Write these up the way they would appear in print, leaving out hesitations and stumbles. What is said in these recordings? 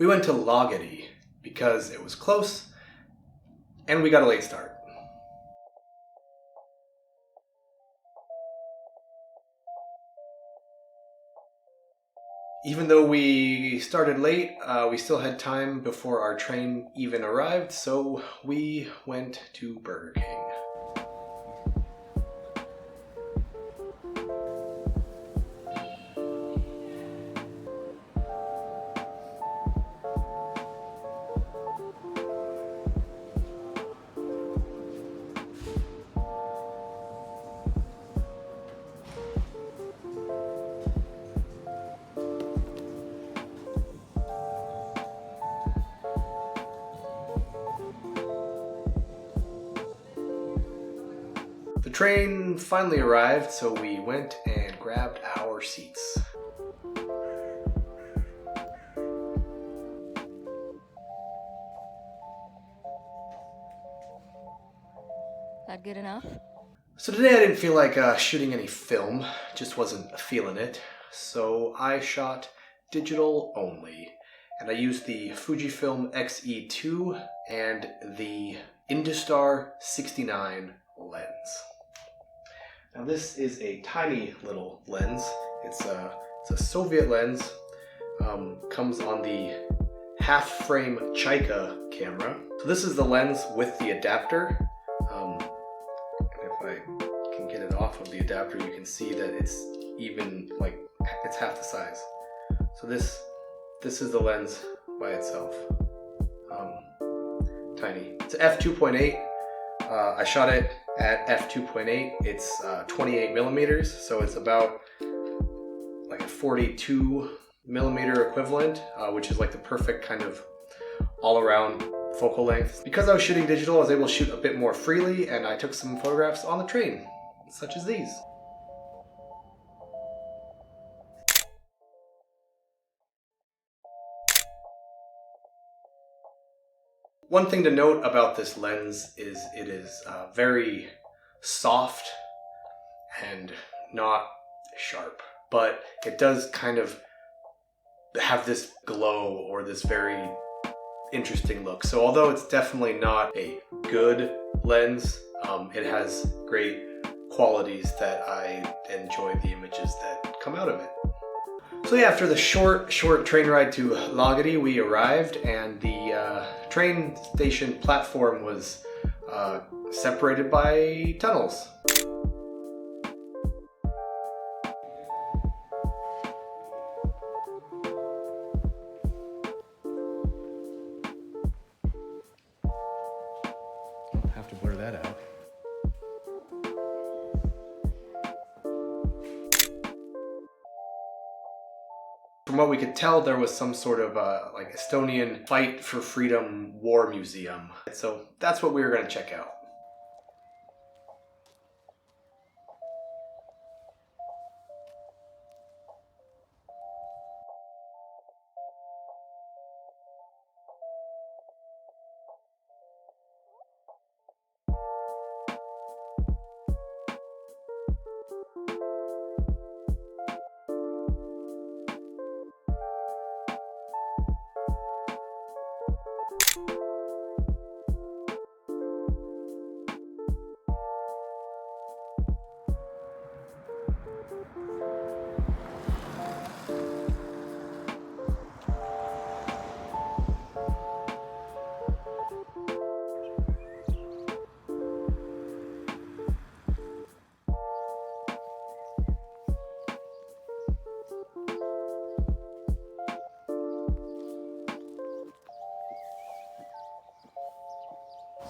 We went to Lagedi because it was close and we got a late start. Even though we started late, we still had time before our train even arrived, so we went to Burger King. The train finally arrived, so we went and grabbed our seats. That good enough? So today I didn't feel like shooting any film, just wasn't feeling it. So I shot digital only, and I used the Fujifilm X-E2 and the Industar-69 lens. Now this is a tiny little lens. It's a Soviet lens. Comes on the half-frame Chika camera. So this is the lens with the adapter. And if I can get it off of the adapter, you can see that it's even like it's half the size. So this is the lens by itself. Tiny. It's f2.8. I shot it at f2.8. It's 28 millimeters, so it's about like a 42 millimeter equivalent, which is like the perfect kind of all-around focal length. Because I was shooting digital, I was able to shoot a bit more freely, and I took some photographs on the train, such as these. One thing to note about this lens is it is very soft and not sharp, but it does kind of have this glow or this very interesting look. So although it's definitely not a good lens, it has great qualities that I enjoy the images that come out of it. So yeah, after the short train ride to Lagedi, we arrived, and the train station platform was separated by tunnels. I'll have to blur that out. From what we could tell, there was some sort of like Estonian fight for freedom war museum. So that's what we were going to check out.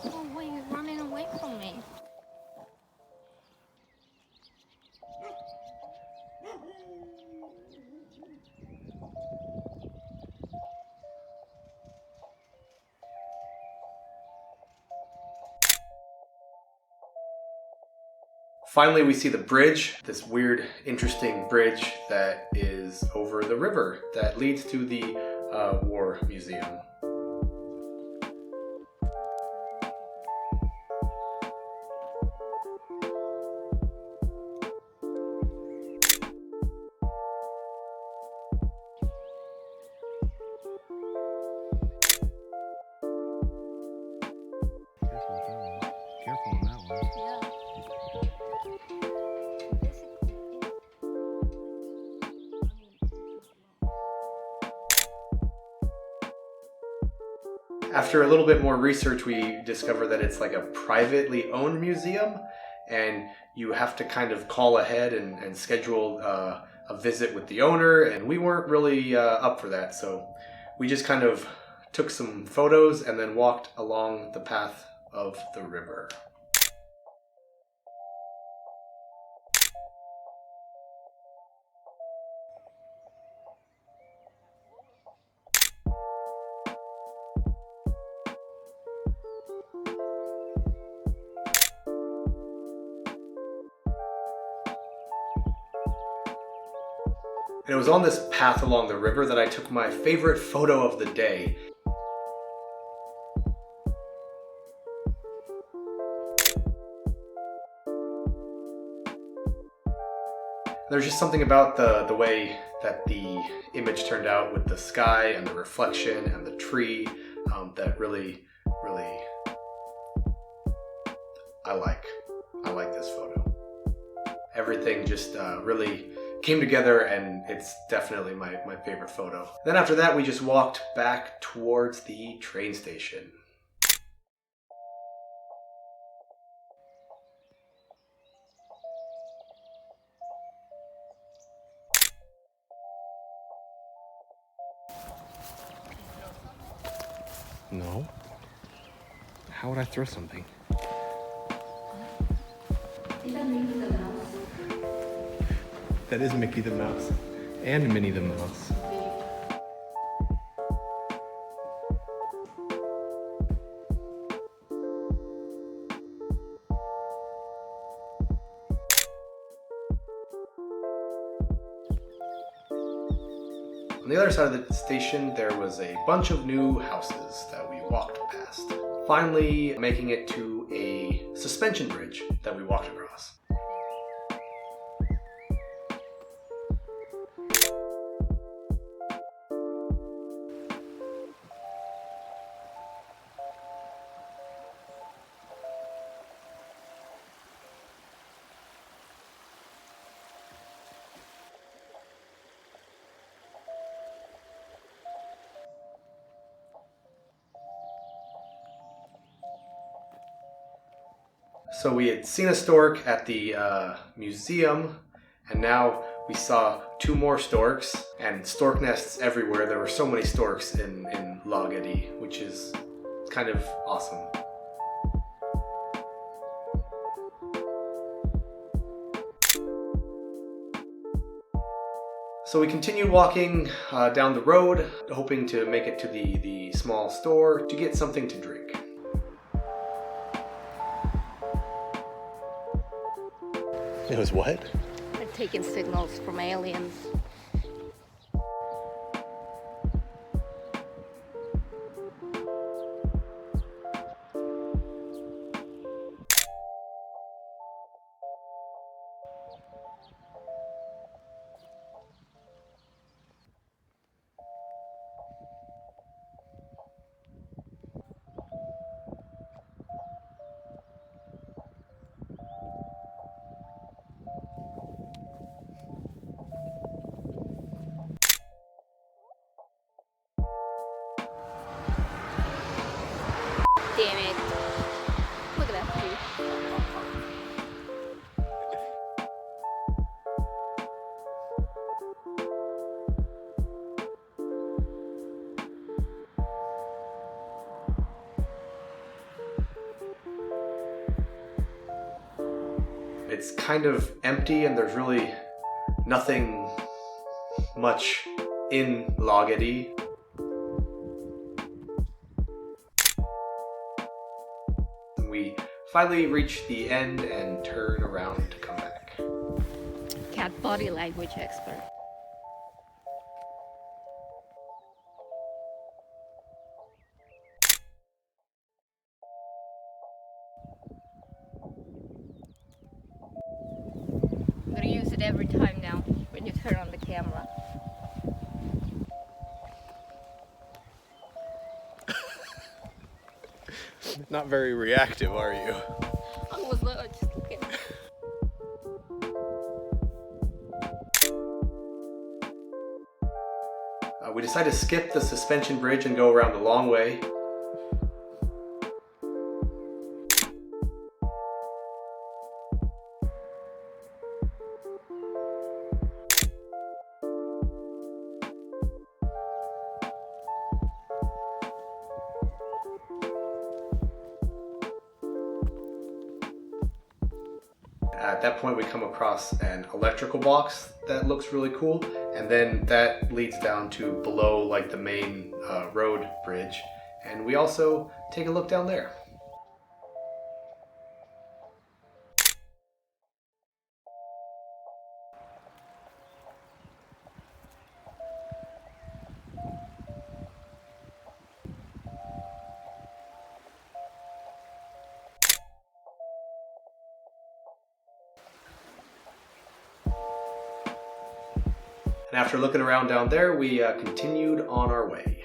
Oh, wait, you're running away from me. Finally, we see the bridge, this weird, interesting bridge that is over the river that leads to the War Museum. After a little bit more research, we discovered that it's like a privately owned museum, and you have to kind of call ahead and schedule a visit with the owner, and we weren't really up for that, so we just kind of took some photos and then walked along the path of the river. And it was on this path along the river that I took my favorite photo of the day. There's just something about the way that the image turned out with the sky and the reflection and the tree that really I like this photo. Everything just really came together, and it's definitely my favorite photo. Then after that, we just walked back towards the train station. No. How would I throw something? That is Mickey the Mouse and Minnie the Mouse. On the other side of the station, there was a bunch of new houses that we walked past. Finally, making it to a suspension bridge that we walked across. So we had seen a stork at the museum, and now we saw two more storks and stork nests everywhere. There were so many storks in Lagetty, which is kind of awesome. So we continued walking down the road, hoping to make it to the small store to get something to drink. It was what? They're taking signals from aliens. Damn it. Look at that tree. It's kind of empty, and there's really nothing much in Lagetty. We finally reach the end and turn around to come back. Cat body language expert. I'm gonna use it every time now when you turn on the camera. Not very reactive, are you? I was just looking. We decided to skip the suspension bridge and go around the long way. At that point we come across an electrical box that looks really cool, and then that leads down to below like the main road bridge, and we also take a look down there. And after looking around down there, we continued on our way.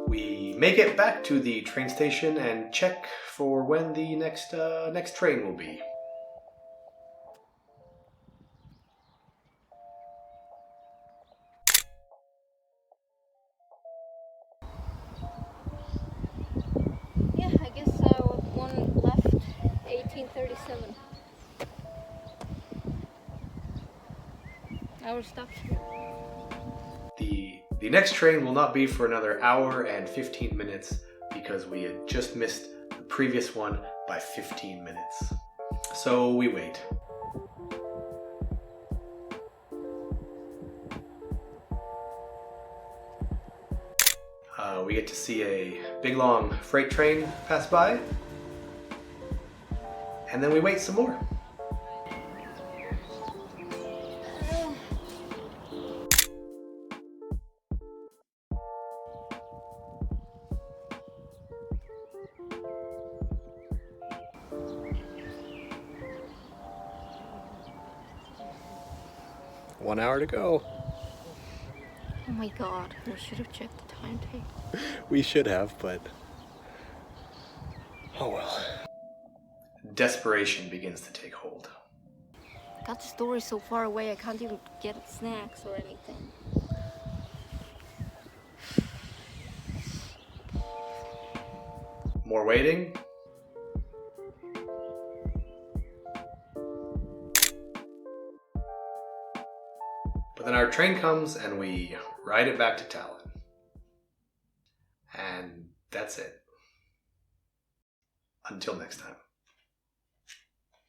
We make it back to the train station and check for when the next train will be. Yeah, I guess one left, 1837. Our stop. The next train will not be for another hour and 15 minutes because we had just missed the previous one by 15 minutes. So we wait. We get to see a big long freight train pass by, and then we wait some more. One hour to go. Oh my god, we should have checked the timetable. We should have, but oh well. Desperation begins to take hold. God, the store is so far away, I can't even get snacks or anything. More waiting. But then our train comes and we ride it back to Tallinn. And that's it. Until next time.